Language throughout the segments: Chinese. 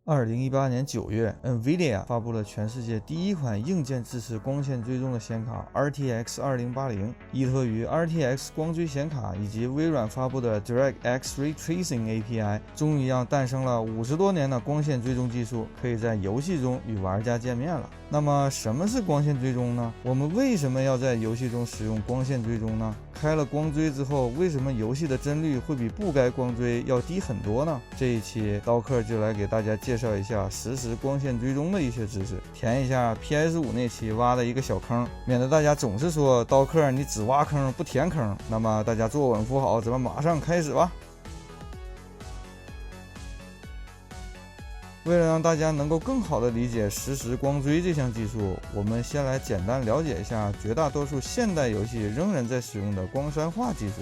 2018年9月 ，NVIDIA 发布了全世界第一款硬件支持光线追踪的显卡 RTX 2080，依托于 RTX 光追显卡以及微软发布的 DirectX Ray Tracing API， 终于让诞生了50多年的光线追踪技术可以在游戏中与玩家见面了。那么什么是光线追踪呢？我们为什么要在游戏中使用光线追踪呢？开了光追之后，为什么游戏的帧率会比不该光追要低很多呢？这一期刀客就来给大家介绍一下实时光线追踪的一些知识，填一下 PS5 那期挖的一个小坑，免得大家总是说刀客你只挖坑不填坑。那么大家坐稳扶好，咱们马上开始吧。为了让大家能够更好地理解实时光追这项技术，我们先来简单了解一下绝大多数现代游戏仍然在使用的光栅化技术。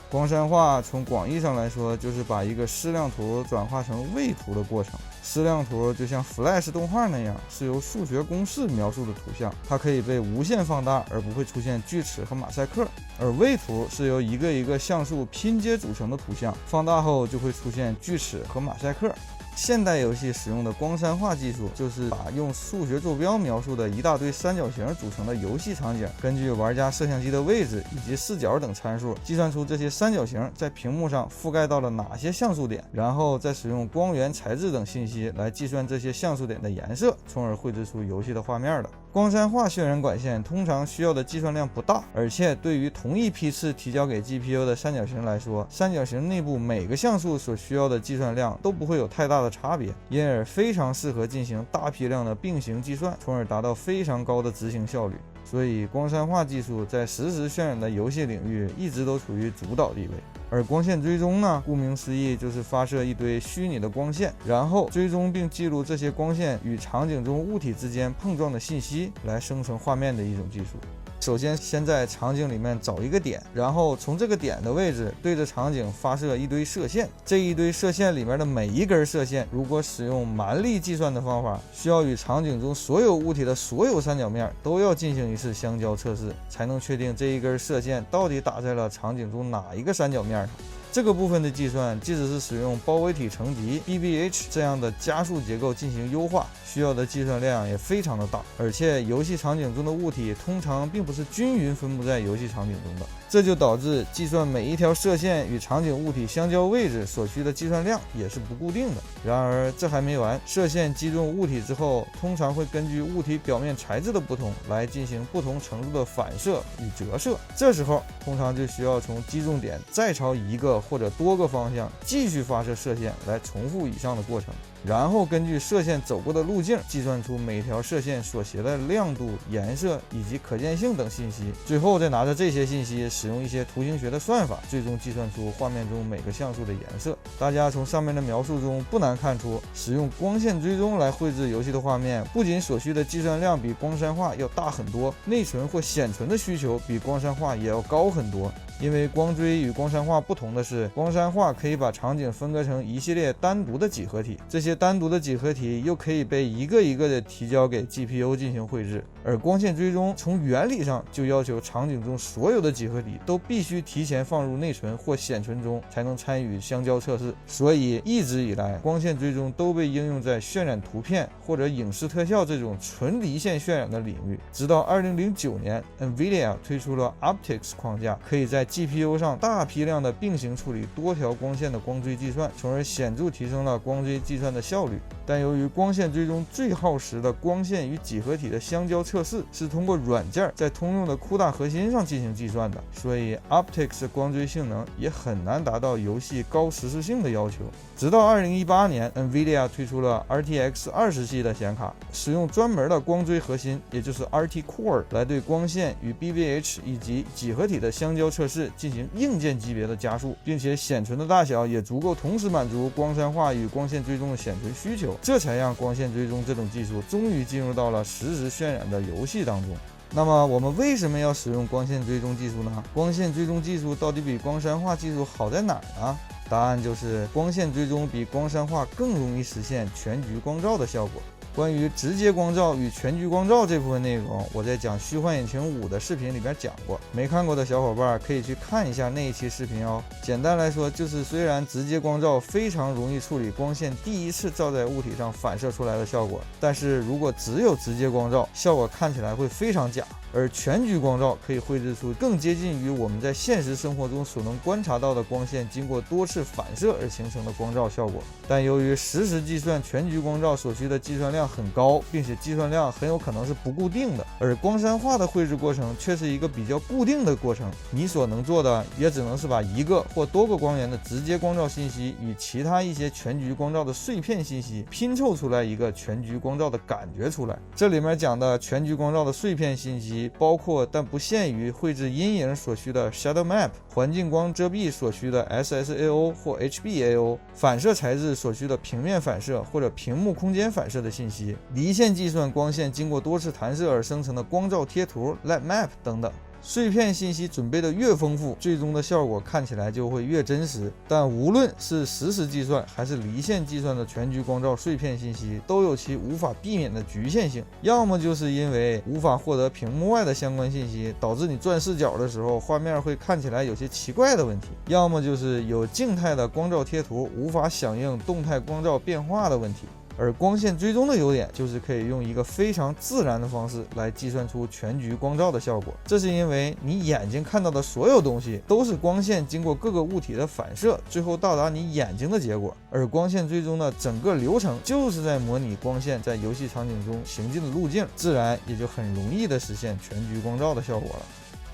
光栅化从广义上来说，就是把一个矢量图转化成位图的过程。矢量图就像 Flash 动画那样，是由数学公式描述的图像，它可以被无限放大，而不会出现锯齿和马赛克。而位图是由一个一个像素拼接组成的图像，放大后就会出现锯齿和马赛克。现代游戏使用的光栅化技术，就是把用数学坐标描述的一大堆三角形组成的游戏场景，根据玩家摄像机的位置以及视角等参数，计算出这些三角形在屏幕上覆盖到了哪些像素点，然后再使用光源、材质等信息来计算这些像素点的颜色，从而绘制出游戏的画面的。光栅化渲染管线通常需要的计算量不大，而且对于同一批次提交给 GPU 的三角形来说，三角形内部每个像素所需要的计算量都不会有太大的差别，因而非常适合进行大批量的并行计算，从而达到非常高的执行效率。所以光栅化技术在实时渲染的游戏领域一直都处于主导地位。而光线追踪呢，顾名思义就是发射一堆虚拟的光线，然后追踪并记录这些光线与场景中物体之间碰撞的信息，来生成画面的一种技术。首先先在场景里面找一个点，然后从这个点的位置对着场景发射一堆射线，这一堆射线里面的每一根射线，如果使用蛮力计算的方法，需要与场景中所有物体的所有三角面都要进行一次相交测试，才能确定这一根射线到底打在了场景中哪一个三角面上。这个部分的计算，即使是使用包围体乘积 BBH 这样的加速结构进行优化，需要的计算量也非常的大，而且游戏场景中的物体通常并不是均匀分布在游戏场景中的，这就导致计算每一条射线与场景物体相交位置所需的计算量也是不固定的。然而这还没完，射线击中物体之后，通常会根据物体表面材质的不同来进行不同程度的反射与折射，这时候通常就需要从击中点再朝一个或者多个方向继续发射射线，来重复以上的过程，然后根据射线走过的路径计算出每条射线所携的亮度、颜色以及可见性等信息，最后再拿着这些信息使用一些图形学的算法，最终计算出画面中每个像素的颜色。大家从上面的描述中不难看出，使用光线追踪来绘制游戏的画面，不仅所需的计算量比光栅化要大很多，内存或显存的需求比光栅化也要高很多。因为光追与光栅化不同的是，光栅化可以把场景分割成一系列单独的几何体，这些单独的几何体又可以被一个一个的提交给 GPU 进行绘制，而光线追踪从原理上就要求场景中所有的几何体都必须提前放入内存或显存中，才能参与相交测试。所以一直以来，光线追踪都被应用在渲染图片或者影视特效这种纯离线渲染的领域，直到2009年 NVIDIA 推出了 Optics 框架，可以在GPU 上大批量的并行处理多条光线的光追计算，从而显著提升了光追计算的效率。但由于光线追踪最耗时的光线与几何体的相交测试是通过软件在通用的CUDA核心上进行计算的，所以 Optics 光追性能也很难达到游戏高实时性的要求。直到2018年 NVIDIA 推出了 RTX 20系的显卡，使用专门的光追核心，也就是 RT Core 来对光线与 BBH 以及几何体的相交测试进行硬件级别的加速，并且显存的大小也足够同时满足光栅化与光线追踪的显存需求，这才让光线追踪这种技术终于进入到了实时渲染的游戏当中。那么我们为什么要使用光线追踪技术呢？光线追踪技术到底比光栅化技术好在哪儿呢？答案就是光线追踪比光栅化更容易实现全局光照的效果。关于直接光照与全局光照这部分内容，我在讲虚幻引擎5的视频里边讲过，没看过的小伙伴可以去看一下那一期视频哦。简单来说，就是虽然直接光照非常容易处理光线第一次照在物体上反射出来的效果，但是如果只有直接光照，效果看起来会非常假。而全局光照可以绘制出更接近于我们在现实生活中所能观察到的光线经过多次反射而形成的光照效果。但由于实时计算全局光照所需的计算量很高，并且计算量很有可能是不固定的，而光栅化的绘制过程却是一个比较固定的过程，你所能做的也只能是把一个或多个光源的直接光照信息与其他一些全局光照的碎片信息拼凑出来一个全局光照的感觉出来。这里面讲的全局光照的碎片信息包括但不限于绘制阴影所需的 Shadow Map、 环境光遮蔽所需的 SSAO 或 HBAO、 反射材质所需的平面反射或者屏幕空间反射的信息、离线计算光线经过多次弹射而生成的光照贴图 Light Map 等等。碎片信息准备的越丰富，最终的效果看起来就会越真实。但无论是实时计算还是离线计算的全局光照碎片信息，都有其无法避免的局限性，要么就是因为无法获得屏幕外的相关信息，导致你转视角的时候画面会看起来有些奇怪的问题，要么就是有静态的光照贴图无法响应动态光照变化的问题。而光线追踪的优点就是可以用一个非常自然的方式来计算出全局光照的效果，这是因为你眼睛看到的所有东西都是光线经过各个物体的反射，最后到达你眼睛的结果，而光线追踪的整个流程就是在模拟光线在游戏场景中行进的路径，自然也就很容易的实现全局光照的效果了。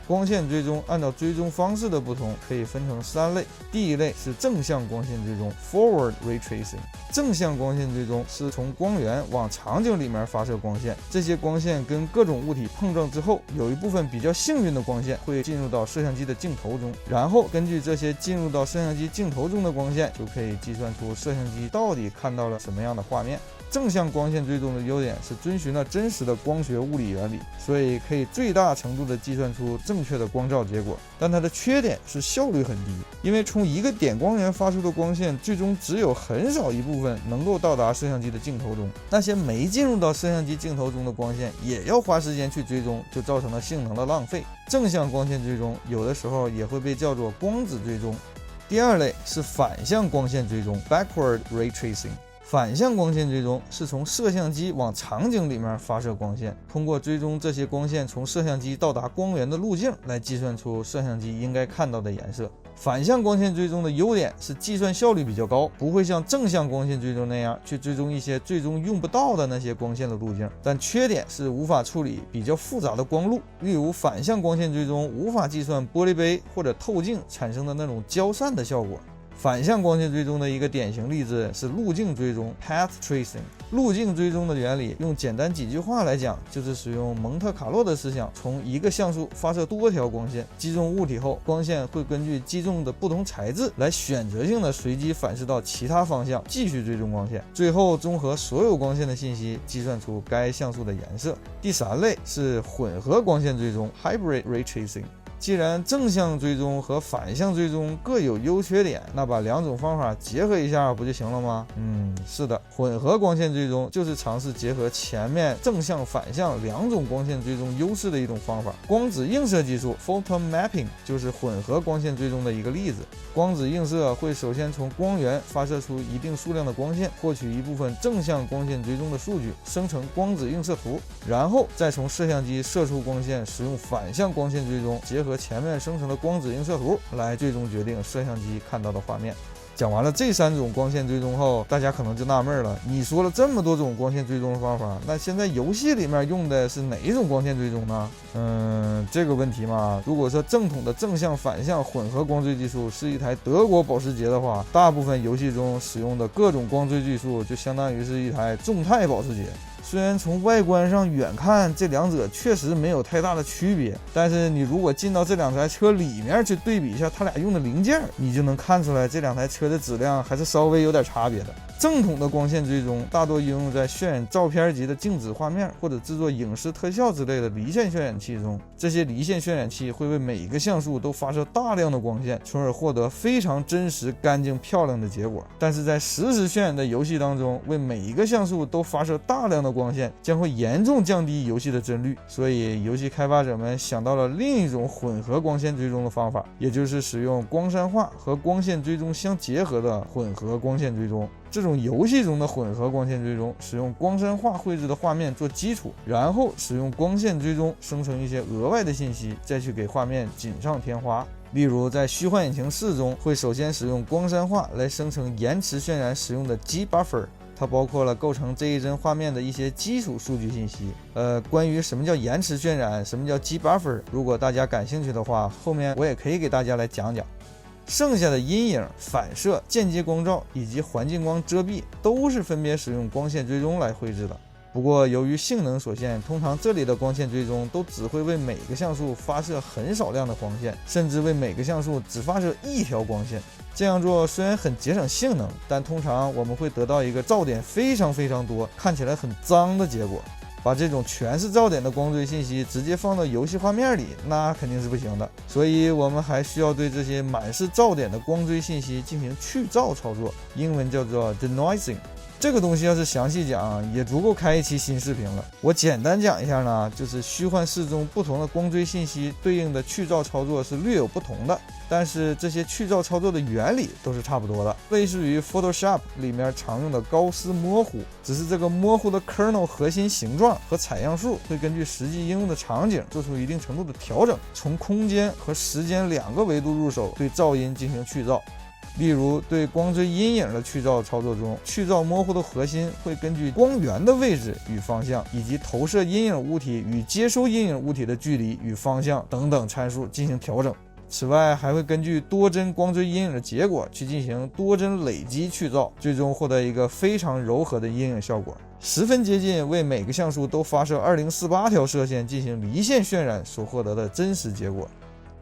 光线追踪按照追踪方式的不同，可以分成3类。第一类是正向光线追踪 Forward Ray Tracing。 正向光线追踪是从光源往场景里面发射光线，这些光线跟各种物体碰撞之后，有一部分比较幸运的光线会进入到摄像机的镜头中，然后根据这些进入到摄像机镜头中的光线，就可以计算出摄像机到底看到了什么样的画面。正向光线追踪的优点是遵循了真实的光学物理原理，所以可以最大程度的计算出正确的光照结果。但它的缺点是效率很低，因为从一个点光源发出的光线，最终只有很少一部分能够到达摄像机的镜头中，那些没进入到摄像机镜头中的光线也要花时间去追踪，就造成了性能的浪费。正向光线追踪有的时候也会被叫做光子追踪。第二类是反向光线追踪 Backward Ray Tracing。反向光线追踪是从摄像机往场景里面发射光线，通过追踪这些光线从摄像机到达光源的路径来计算出摄像机应该看到的颜色。反向光线追踪的优点是计算效率比较高，不会像正向光线追踪那样去追踪一些最终用不到的那些光线的路径，但缺点是无法处理比较复杂的光路，例如反向光线追踪无法计算玻璃杯或者透镜产生的那种焦散的效果。反向光线追踪的一个典型例子是路径追踪 Path Tracing。 路径追踪的原理用简单几句话来讲，就是使用蒙特卡洛的思想，从一个像素发射多条光线，击中物体后，光线会根据击中的不同材质来选择性的随机反射到其他方向，继续追踪光线，最后综合所有光线的信息，计算出该像素的颜色。第3类是混合光线追踪 Hybrid Ray Tracing。既然正向追踪和反向追踪各有优缺点，那把2种方法结合一下不就行了吗？是的，混合光线追踪就是尝试结合前面正向反向2种光线追踪优势的一种方法。光子映射技术 Photon Mapping 就是混合光线追踪的一个例子。光子映射会首先从光源发射出一定数量的光线，获取一部分正向光线追踪的数据，生成光子映射图，然后再从摄像机射出光线，使用反向光线追踪，结合前面生成的光子映射图来最终决定摄像机看到的画面。讲完了这3种光线追踪后，大家可能就纳闷了，你说了这么多种光线追踪的方法，那现在游戏里面用的是哪一种光线追踪呢？这个问题嘛，如果说正统的正向反向混合光追技术是一台德国保时捷的话，大部分游戏中使用的各种光追技术就相当于是一台众泰保时捷。虽然从外观上远看这2者确实没有太大的区别，但是你如果进到这2台车里面去对比一下它俩用的零件，你就能看出来这2台车的质量还是稍微有点差别的。正统的光线追踪大多应用在渲染照片级的静止画面或者制作影视特效之类的离线渲染器中。这些离线渲染器会为每一个像素都发射大量的光线，从而获得非常真实、干净、漂亮的结果。但是在实时渲染的游戏当中，为每一个像素都发射大量的光线，将会严重降低游戏的帧率。所以游戏开发者们想到了另一种混合光线追踪的方法，也就是使用光栅化和光线追踪相结合的混合光线追踪。这种游戏中的混合光线追踪使用光栅化绘制的画面做基础，然后使用光线追踪生成一些额外的信息，再去给画面锦上添花。例如在虚幻引擎4中，会首先使用光栅化来生成延迟渲染使用的 G buffer， 它包括了构成这一帧画面的一些基础数据信息。关于什么叫延迟渲染，什么叫 G buffer， 如果大家感兴趣的话，后面我也可以给大家来讲讲。剩下的阴影、反射、间接光照以及环境光遮蔽都是分别使用光线追踪来绘制的。不过由于性能所限，通常这里的光线追踪都只会为每个像素发射很少量的光线，甚至为每个像素只发射一条光线。这样做虽然很节省性能，但通常我们会得到一个噪点非常多，看起来很脏的结果。把这种全是噪点的光追信息直接放到游戏画面里，那肯定是不行的。所以我们还需要对这些满是噪点的光追信息进行去噪操作，英文叫做 denoising。这个东西要是详细讲，也足够开一期新视频了。我简单讲一下呢，就是虚幻4中不同的光追信息对应的去噪操作是略有不同的，但是这些去噪操作的原理都是差不多的，类似于 Photoshop 里面常用的高斯模糊，只是这个模糊的 kernel 核心形状和采样数会根据实际应用的场景做出一定程度的调整，从空间和时间2个维度入手，对噪音进行去噪。例如对光追阴影的去噪操作中，去噪模糊的核心会根据光源的位置与方向，以及投射阴影物体与接收阴影物体的距离与方向等等参数进行调整。此外，还会根据多帧光追阴影的结果去进行多帧累积去噪，最终获得一个非常柔和的阴影效果，十分接近为每个像素都发射2048条射线进行离线渲染所获得的真实结果。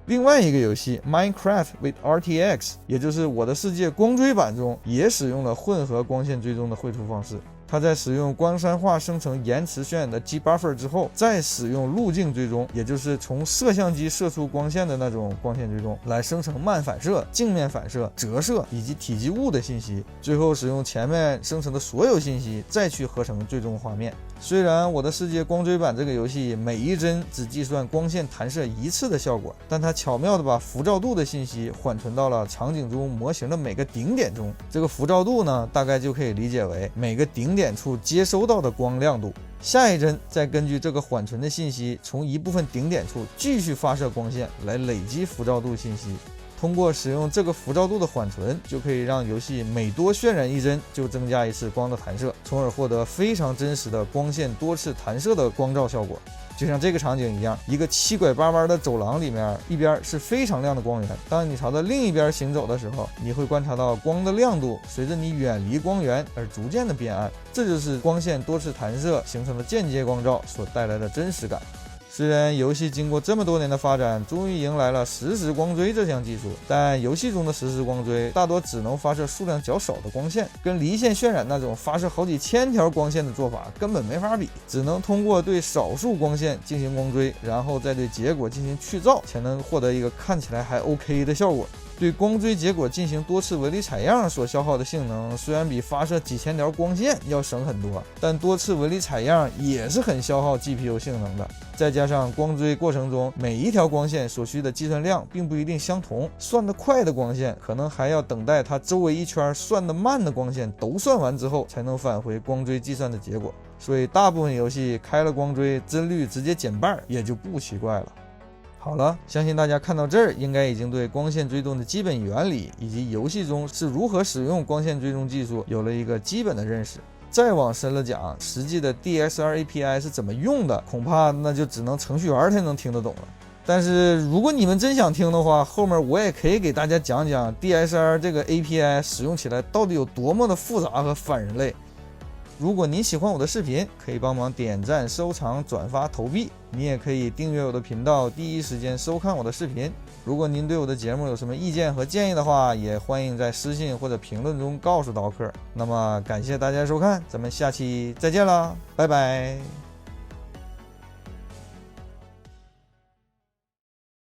另外一个游戏 Minecraft with RTX， 也就是我的世界光追版中，也使用了混合光线追踪的绘图方式。它在使用光栅化生成延迟渲染的 G buffer 之后，再使用路径追踪，也就是从摄像机射出光线的那种光线追踪，来生成慢反射、镜面反射、折射以及体积物的信息，最后使用前面生成的所有信息再去合成最终画面。虽然我的世界光追版这个游戏每一帧只计算光线弹射一次的效果，但它巧妙地把浮照度的信息缓存到了场景中模型的每个顶点中。这个浮照度呢，大概就可以理解为每个顶点处接收到的光亮度。下一帧再根据这个缓存的信息，从一部分顶点处继续发射光线来累积浮照度信息。通过使用这个浮照度的缓存，就可以让游戏每多渲染一帧就增加一次光的弹射，从而获得非常真实的光线多次弹射的光照效果。就像这个场景一样，一个七拐八弯的走廊里面，一边是非常亮的光源，当你朝着另一边行走的时候，你会观察到光的亮度随着你远离光源而逐渐的变暗，这就是光线多次弹射形成的间接光照所带来的真实感。虽然游戏经过这么多年的发展，终于迎来了实时光追这项技术，但游戏中的实时光追大多只能发射数量较少的光线，跟离线渲染那种发射好几千条光线的做法根本没法比，只能通过对少数光线进行光追，然后再对结果进行去噪，才能获得一个看起来还 OK 的效果。对光追结果进行多次纹理采样所消耗的性能，虽然比发射几千条光线要省很多，但多次纹理采样也是很消耗 GPU 性能的。再加上光追过程中每一条光线所需的计算量并不一定相同，算得快的光线可能还要等待它周围一圈算得慢的光线都算完之后，才能返回光追计算的结果。所以大部分游戏开了光追，帧率直接减半也就不奇怪了。好了，相信大家看到这儿，应该已经对光线追踪的基本原理以及游戏中是如何使用光线追踪技术有了一个基本的认识。再往深了讲，实际的 DXR API 是怎么用的，恐怕那就只能程序员才能听得懂了。但是如果你们真想听的话，后面我也可以给大家讲讲 DXR 这个 API 使用起来到底有多么的复杂和反人类。如果您喜欢我的视频，可以帮忙点赞、收藏、转发、投币。你也可以订阅我的频道，第一时间收看我的视频。如果您对我的节目有什么意见和建议的话，也欢迎在私信或者评论中告诉刀客。那么感谢大家收看，咱们下期再见啦，拜拜。